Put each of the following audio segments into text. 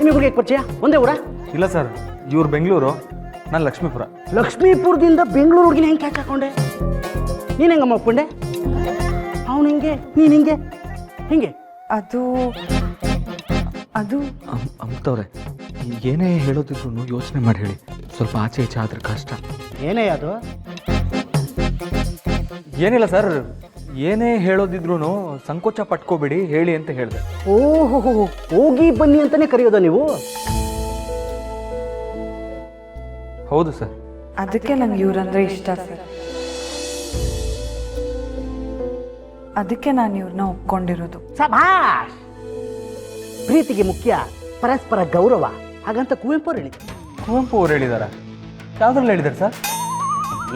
ಲಕ್ಷ್ಮೀಪುರ್ಗೆ ಪರಿಚಯ? ಒಂದೇ ಊರ? ಇಲ್ಲ ಸರ್, ಇವ್ರು ಬೆಂಗಳೂರು, ನಾನು ಲಕ್ಷ್ಮೀಪುರ. ಲಕ್ಷ್ಮೀಪುರದಿಂದ ಬೆಂಗಳೂರು ಹುಡುಗಿನ ಹೆಂಗೆ ಕ್ಯಾಚ್ ಹಾಕೊಂಡೆ? ನೀನು ಹೆಂಗಮ್ಮ ಒಪ್ಕೊಂಡೆ? ಅವನು ಹಿಂಗೆ, ನೀನು ಹಿಂಗೆ ಹಿಂಗೆ? ಅದು ಅಮ್ತವ್ರೆ, ಏನೇ ಹೇಳೋದಿದ್ರು ಯೋಚನೆ ಮಾಡಿ ಹೇಳಿ. ಸ್ವಲ್ಪ ಆಚೆ ಈಚೆ ಆದ್ರೆ ಕಷ್ಟ. ಏನೇ ಅದು? ಏನಿಲ್ಲ ಸರ್, ಏನೇ ಹೇಳೋದಿದ್ರು ಸಂಕೋಚ ಪಟ್ಕೋಬೇಡಿ, ಹೇಳಿ ಅಂತ ಹೇಳಿದೆ. ಓಹೋ, ಹೋಗಿ ಬನ್ನಿ ಅಂತಾನೆ ಕರೆಯೋದ ನೀವು? ಹೌದು ಸರ್. ಅದಕ್ಕೆ ನಂಗೆ ಇವ್ರಂದ್ರೆ ಇಷ್ಟ ಸರ್. ಅದಕ್ಕೆ ನಾನು ಇವ್ರನ್ನ ಒಪ್ಕೊಂಡಿರೋದು. ಸಭಾಷ್! ಪ್ರೀತಿಗೆ ಮುಖ್ಯ ಪರಸ್ಪರ ಗೌರವ, ಹಾಗಂತ ಕುವೆಂಪು ಅವ್ರು ಹೇಳಿದ್ರು. ಕುವೆಂಪು ಅವ್ರು ಹೇಳಿದಾರ? ಯಾವ್ದ್ರಲ್ಲಿ ಹೇಳಿದಾರೆ ಸರ್?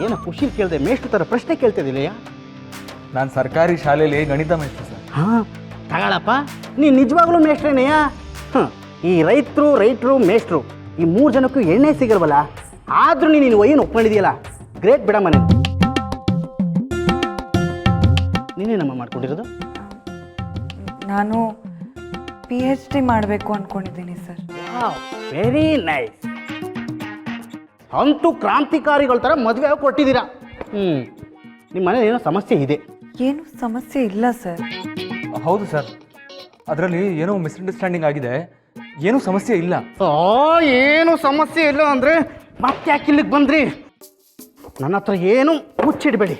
ಏನೋ ಖುಷಿ ಕೇಳಿದೆ, ಮೇಷ್ಟ್ರ ಥರ ಪ್ರಶ್ನೆ ಕೇಳ್ತಿದ್ದಿಲ್ಲಯ್ಯ. ನಾನು ಸರ್ಕಾರಿ ಶಾಲೆಯಲ್ಲಿ ಗಣಿತ ಮೇಷ್ಟ್ರು ಸರ್. ಹಾಂ, ತಗೊಳಪ್ಪ, ನೀನು ನಿಜವಾಗ್ಲೂ ಮೇಷ್ಟ್ರೇನೆಯಾ? ಈ ರೈತರು ಮೇಷ್ಟ್ರು ಈ 3 ಜನಕ್ಕೂ ಎಣ್ಣೆ ಸಿಗಲ್ವಲ್ಲ, ಆದ್ರೂ ನೀನು ವಯ್ಯನು ಒಪ್ಕೊಂಡಿದೆಯಲ್ಲ, ಗ್ರೇಟ್ ಬಿಡಮ್ಮ. ನೀನೇನಮ್ಮ ಮಾಡ್ಕೊಂಡಿರೋದು? ನಾನು PhD ಮಾಡಬೇಕು ಅಂದ್ಕೊಂಡಿದ್ದೀನಿ ಸರ್. Very nice. ಅಂತೂ ಕ್ರಾಂತಿಕಾರಿಗಳ ಥರ ಮದುವೆ ಕೊಟ್ಟಿದ್ದೀರಾ. ನಿಮ್ಮ ಮನೇಲಿ ಏನೋ ಸಮಸ್ಯೆ ಇದೆ? ಏನು ಸಮಸ್ಯೆ ಇಲ್ಲ ಸರ್. ಹೌದು ಸರ್, ಅದರಲ್ಲಿ ಏನೋ ಮಿಸ್ಅಂಡರ್ಸ್ಟ್ಯಾಂಡಿಂಗ್ ಆಗಿದೆ, ಏನೂ ಸಮಸ್ಯೆ ಇಲ್ಲ. ಏನು ಸಮಸ್ಯೆ ಇಲ್ಲ ಅಂದರೆ ಮತ್ತೆ ಯಾಕೆ ಇಲ್ಲಿಗೆ ಬಂದ್ರಿ? ನನ್ನ ಹತ್ರ ಏನು ಮುಚ್ಚಿಡಬೇಡಿ,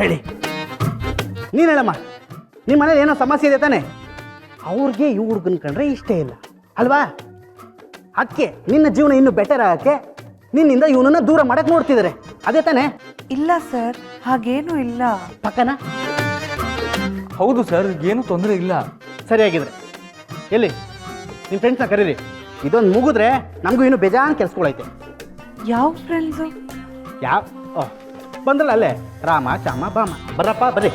ಹೇಳಿ. ನೀನು ಹೇಳಮ್ಮ, ನಿಮ್ಮ ಮನೇಲಿ ಏನೋ ಸಮಸ್ಯೆ ಇದೆ ತಾನೆ? ಅವ್ರಿಗೆ ಈ ಹುಡುಗನ ಕಂಡ್ರೆ ಇಷ್ಟೇ ಇಲ್ಲ ಅಲ್ವಾ? ಅದಕ್ಕೆ ನಿನ್ನ ಜೀವನ ಇನ್ನೂ ಬೆಟರ್ ಆಗಕ್ಕೆ ನಿನ್ನಿಂದ ಇವನನ್ನ ದೂರ ಮಾಡಕ್ಕೆ ನೋಡ್ತಿದ್ದಾರೆ, ಅದೇ ತಾನೆ? ಇಲ್ಲ ಸರ್, ಹಾಗೇನೂ ಇಲ್ಲ. ಪಕ್ಕನಾ? ಹೌದು ಸರ್, ಏನೂ ತೊಂದರೆ ಇಲ್ಲ. ಸರಿಯಾಗಿದ್ರೆ ಎಲ್ಲಿ ನಿಮ್ಮ ಫ್ರೆಂಡ್ಸ್ನ ಕರೀರಿ, ಇದೊಂದು ಮುಗಿದ್ರೆ ನಮಗೂ ಇನ್ನೂ ಬೇಜಾನ್ ಕೆಲಸಗಳೈತೆ. ಯಾವ ಫ್ರೆಂಡ್ಸು? ಯಾವ ಬಂದ್ರಲ್ಲ ಅಲ್ಲೇ, ರಾಮ ಚಾಮ ಬಾಮ. ಬರ್ರಪ್ಪ ಬರ್ರಿ.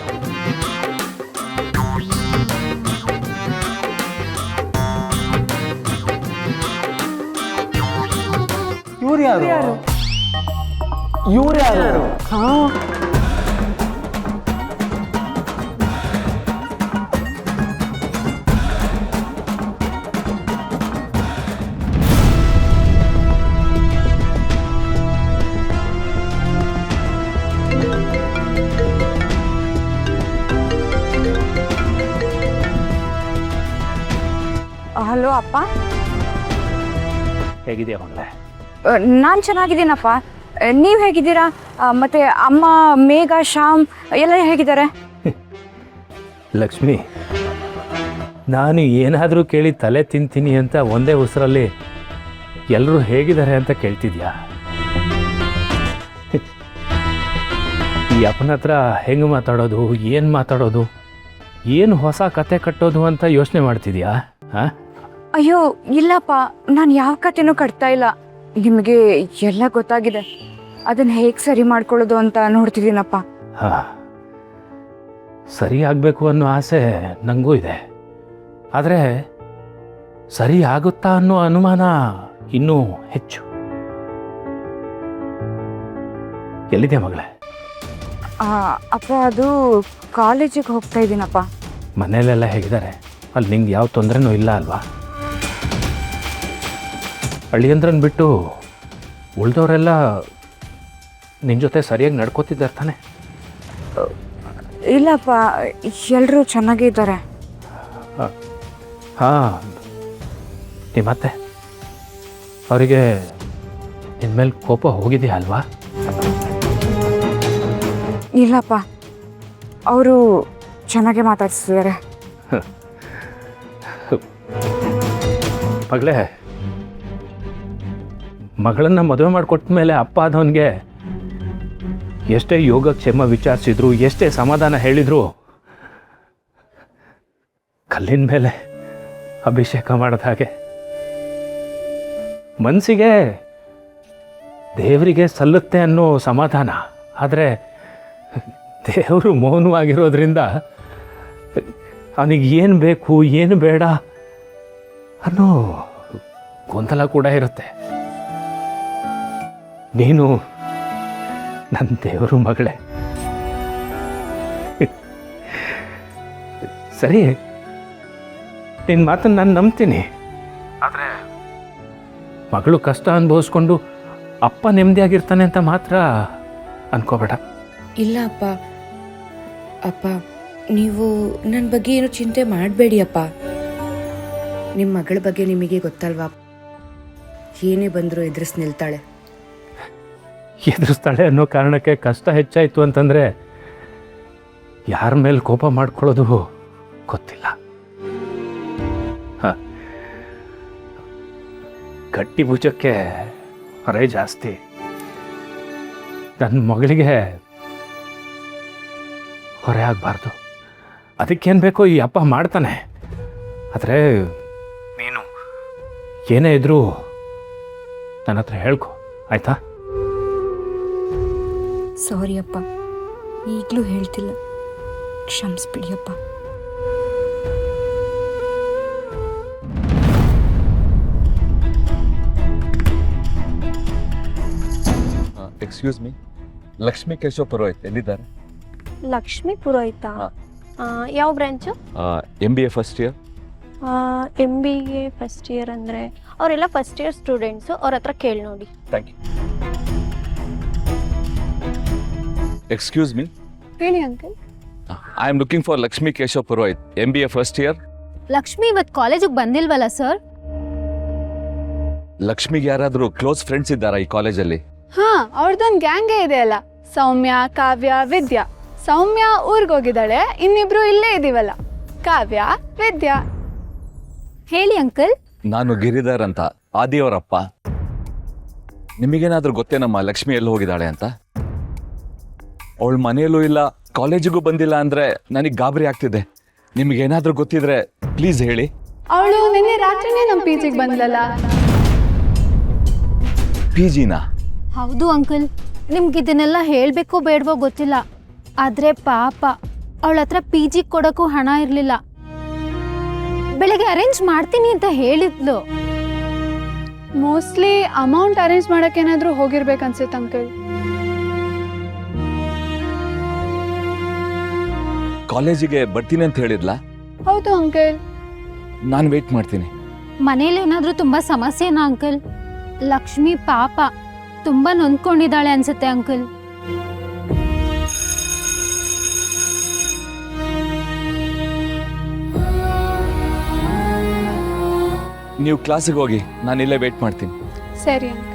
ಇವ್ರು ಯಾರು? ಇವ್ರು ಯಾರು? ಹಾಂ, ಹಲೋ ಅಪ್ಪ. ಹೇಗಿದೆಯಾ ಮಗಳೇ? ನಾನು ಚೆನ್ನಾಗಿದ್ದೀನಪ್ಪ, ನೀವು ಹೇಗಿದ್ದೀರಾ? ಮತ್ತು ಅಮ್ಮ, ಮೇಘ, ಶ್ಯಾಮ್ ಎಲ್ಲ ಹೇಗಿದ್ದಾರೆ? ಲಕ್ಷ್ಮಿ, ನಾನು ಏನಾದರೂ ಕೇಳಿ ತಲೆ ತಿಂತೀನಿ ಅಂತ ಒಂದೇ ಉಸಿರಲ್ಲಿ ಎಲ್ಲರೂ ಹೇಗಿದ್ದಾರೆ ಅಂತ ಕೇಳ್ತಿದ್ಯಾ? ಈ ಅಪ್ಪನ ಹತ್ರ ಹೆಂಗೆ ಮಾತಾಡೋದು, ಏನು ಮಾತಾಡೋದು, ಏನು ಹೊಸ ಕತೆ ಕಟ್ಟೋದು ಅಂತ ಯೋಚನೆ ಮಾಡ್ತಿದ್ಯಾ? ಹಾಂ? ಅಯ್ಯೋ ಇಲ್ಲಪ್ಪ, ನಾನು ಯಾವ ಕತೆನೂ ಕಟ್ತಾ ಇಲ್ಲ. ನಿಮಗೆ ಎಲ್ಲ ಗೊತ್ತಾಗಿದೆ, ಅದನ್ನು ಹೇಗೆ ಸರಿ ಮಾಡ್ಕೊಳ್ಳೋದು ಅಂತ ನೋಡ್ತಿದ್ದೀನಪ್ಪ. ಹಾಂ, ಸರಿ ಆಗಬೇಕು ಅನ್ನೋ ಆಸೆ ನನಗೂ ಇದೆ, ಆದರೆ ಸರಿ ಆಗುತ್ತಾ ಅನ್ನೋ ಅನುಮಾನ ಇನ್ನೂ ಹೆಚ್ಚು. ಎಲ್ಲಿದೆ ಮಗಳೇ? ಅಪ್ಪ, ಅದು ಕಾಲೇಜಿಗೆ ಹೋಗ್ತಾ ಇದ್ದೀನಪ್ಪ. ಮನೇಲೆಲ್ಲ ಹೇಗಿದ್ದಾರೆ? ಅಲ್ಲಿ ನಿಂಗೆ ಯಾವ ತೊಂದರೆನೂ ಇಲ್ಲ ಅಲ್ವಾ? ಅಳಿಯಂದ್ರನ್ ಬಿಟ್ಟು ಉಳಿದವರೆಲ್ಲ ನಿನ್ನ ಜೊತೆ ಸರಿಯಾಗಿ ನಡ್ಕೋತಿದ್ದಾರೆ ತಾನೆ? ಇಲ್ಲಪ್ಪ, ಎಲ್ಲರೂ ಚೆನ್ನಾಗೇ ಇದ್ದಾರೆ. ಹಾಂ, ನಿಮ್ಮತ್ತೆ ಅವರಿಗೆ ನಿನ್ನ ಮೇಲೆ ಕೋಪ ಹೋಗಿದೆಯಾ ಅಲ್ವಾ? ಇಲ್ಲಪ್ಪ, ಅವರು ಚೆನ್ನಾಗೇ ಮಾತಾಡ್ತಿದ್ದಾರೆ. ಮಗಳೇ, ಮಗಳನ್ನ ಮದುವೆ ಮಾಡಿಕೊಟ್ಟ ಮೇಲೆ ಅಪ್ಪ ಆದವನಿಗೆ ಎಷ್ಟೇ ಯೋಗಕ್ಷೇಮ ವಿಚಾರಿಸಿದ್ರು, ಎಷ್ಟೇ ಸಮಾಧಾನ ಹೇಳಿದ್ರು, ಕಲ್ಲಿನ ಮೇಲೆ ಅಭಿಷೇಕ ಮಾಡಿದ ಹಾಗೆ ಮನಸ್ಸಿಗೆ ದೇವರಿಗೆ ಸಲ್ಲುತ್ತೆ ಅನ್ನೋ ಸಮಾಧಾನ. ಆದರೆ ದೇವರು ಮೌನವಾಗಿರೋದ್ರಿಂದ ಅವನಿಗೆ ಏನು ಬೇಕು ಏನು ಬೇಡ ಅನ್ನೋ ಗೊಂದಲ ಕೂಡ ಇರುತ್ತೆ. ನೀನು ನನ್ನ ದೇವರು ಮಗಳೇ. ಸರಿ, ನಿನ್ನ ಮಾತನ್ನು ನಾನು ನಂಬ್ತೀನಿ. ಆದರೆ ಮಗಳು ಕಷ್ಟ ಅನುಭವಿಸ್ಕೊಂಡು ಅಪ್ಪ ನೆಮ್ಮದಿಯಾಗಿರ್ತಾನೆ ಅಂತ ಮಾತ್ರ ಅನ್ಕೋಬೇಡ. ಇಲ್ಲ ಅಪ್ಪ. ಅಪ್ಪ, ನೀವು ನನ್ನ ಬಗ್ಗೆ ಏನು ಚಿಂತೆ ಮಾಡಬೇಡಿ ಅಪ್ಪ. ನಿಮ್ಮ ಮಗಳ ಬಗ್ಗೆ ನಿಮಗೆ ಗೊತ್ತಲ್ವಾ, ಏನೇ ಬಂದರೂ ಎದುರಿಸಿ ನಿಲ್ತಾಳೆ. ಎದುರಿಸ್ತಾಳೆ ಅನ್ನೋ ಕಾರಣಕ್ಕೆ ಕಷ್ಟ ಹೆಚ್ಚಾಯಿತು ಅಂತಂದರೆ ಯಾರ ಮೇಲೆ ಕೋಪ ಮಾಡ್ಕೊಳ್ಳೋದು ಗೊತ್ತಿಲ್ಲ. ಗಟ್ಟಿ ಭುಜಕ್ಕೆ ಹೊರೆ ಜಾಸ್ತಿ. ನನ್ನ ಮಗಳಿಗೆ ಹೊರೆ ಆಗಬಾರ್ದು. ಅದಕ್ಕೇನು ಬೇಕೋ ಈ ಅಪ್ಪ ಮಾಡ್ತಾನೆ. ಆದರೆ ನೀನು ಏನೇ ಇದ್ರೂ ನನ್ನ ಹತ್ರ ಹೇಳ್ಕೊ, ಆಯ್ತಾ? ಸಾರಿ ಅಪ್ಪ, ಈಗಲೂ ಹೇಳ್ತಿಲ್ಲ, ಕ್ಷಮಿಸ್ಬಿಡಿ ಅಪ್ಪ. ಎಕ್ಸ್ಕ್ಯೂಸ್ ಮೀ, ಲಕ್ಷ್ಮೀ ಕೇಶವ ಪುರೋಹಿತ್ ಎಲ್ಲಿದ್ದಾರೆ? ಲಕ್ಷ್ಮೀ ಪುರೋಹಿತ. ಯಾವ branch? MBA first year. MBA first year ಅಂದರೆ ಅವರೆಲ್ಲ ಫಸ್ಟ್ ಇಯರ್ ಸ್ಟೂಡೆಂಟ್ಸು, ಅವ್ರ ಹತ್ರ ಕೇಳಿ ನೋಡಿ. Thank you. ಎಕ್ಸ್ಕ್ಯೂಸ್ ಮೀ, ಹೇಳಿ uncle. I am looking for Lakshmi Keshava Purohit, MBA first year. Lakshmi ಇವತ್ತು ಕಾಲೇಜಿಗೆ ಬಂದಿಲ್ವಲ್ಲ ಸರ್? ಲಕ್ಷ್ಮಿಗೆ ಯಾರಾದರೂ ಕ್ಲೋಸ್ ಫ್ರೆಂಡ್ಸ್ ಇದ್ದಾರಾ ಈ ಕಾಲೇಜಲ್ಲಿ? ಹಾ, ಅವ್ರದ್ದೊಂದು ಗ್ಯಾಂಗೇ ಇದೆ ಅಲ್ಲ, ಸೌಮ್ಯ, ಕಾವ್ಯ, ವಿದ್ಯಾ. ಸೌಮ್ಯ ಊರಿಗೋಗಿದ್ದಾಳೆ, ಇನ್ನಿಬ್ರು ಇಲ್ಲೇ ಇದೀವಲ್ಲ, ಕಾವ್ಯ, ವಿದ್ಯಾ. ಹೇಳಿ ಅಂಕಲ್. ನಾನು ಗಿರಿಧರ್ ಅಂತ, ಆದಿಯವರಪ್ಪ. ನಿಮಗೇನಾದರೂ ಗೊತ್ತೇನಮ್ಮ ಲಕ್ಷ್ಮಿ ಎಲ್ಲಿ ಹೋಗಿದ್ದಾಳೆ ಅಂತ? ಅವಳ ಮನೆಯಲ್ಲೂ ಇಲ್ಲ, ಕಾಲೇಜಿಗೂ ಬಂದಿಲ್ಲ ಅಂದರೆ ನನಗೆ ಗಾಬರಿ ಆಗ್ತಿದೆ. ನಿಮಗೇನಾದರೂ ಗೊತ್ತಿದ್ರೆ ಪ್ಲೀಸ್ ಹೇಳಿ. ಅವಳು ನಿನ್ನೆ ರಾತ್ರಿನೇ ನಮ್ಮ PGಗೆ ಬಂದ್ಲಲ್ಲ. PGನಾ? ಹೌದು ಅಂಕಲ್, ನಿಮ್ಗೆ ಇದನ್ನೆಲ್ಲ ಹೇಳಬೇಕೋ ಬೇಡವೋ ಗೊತ್ತಿಲ್ಲ, ಆದರೆ ಪಾಪ ಅವಳ ಹತ್ರ PG ಕೊಡೋಕ್ಕೂ ಹಣ ಇರಲಿಲ್ಲ. ಬೆಳಗ್ಗೆ ಅರೇಂಜ್ ಮಾಡ್ತೀನಿ ಅಂತ ಹೇಳಿದ್ಲು. ಮೋಸ್ಟ್ಲಿ ಅಮೌಂಟ್ ಅರೇಂಜ್ ಮಾಡೋಕ್ಕೇನಾದರೂ ಹೋಗಿರ್ಬೇಕನ್ಸುತ್ತೆ ಅಂಕಲ್. ಕಾಲೇಜಿಗೆ ಬರ್ತೀನಿ ಅಂತ ಹೇಳಿದ್ಲಾ? ಹೌದು ಅಂಕಲ್. ನಾನು ವೇಟ್ ಮಾಡ್ತೀನಿ. ಮನೇಲಿ ಏನಾದರೂ ತುಂಬ ಸಮಸ್ಯೆನಾ ಅಂಕಲ್? ಲಕ್ಷ್ಮಿ ಪಾಪ ತುಂಬ ನೊಂದ್ಕೊಂಡಿದ್ದಾಳೆ ಅನ್ಸುತ್ತೆ ಅಂಕಲ್. ನೀವು ಕ್ಲಾಸಿಗೆ ಹೋಗಿ, ನಾನು ಇಲ್ಲೇ ವೇಟ್ ಮಾಡ್ತೀನಿ. ಸರಿ ಅಂಕಲ್.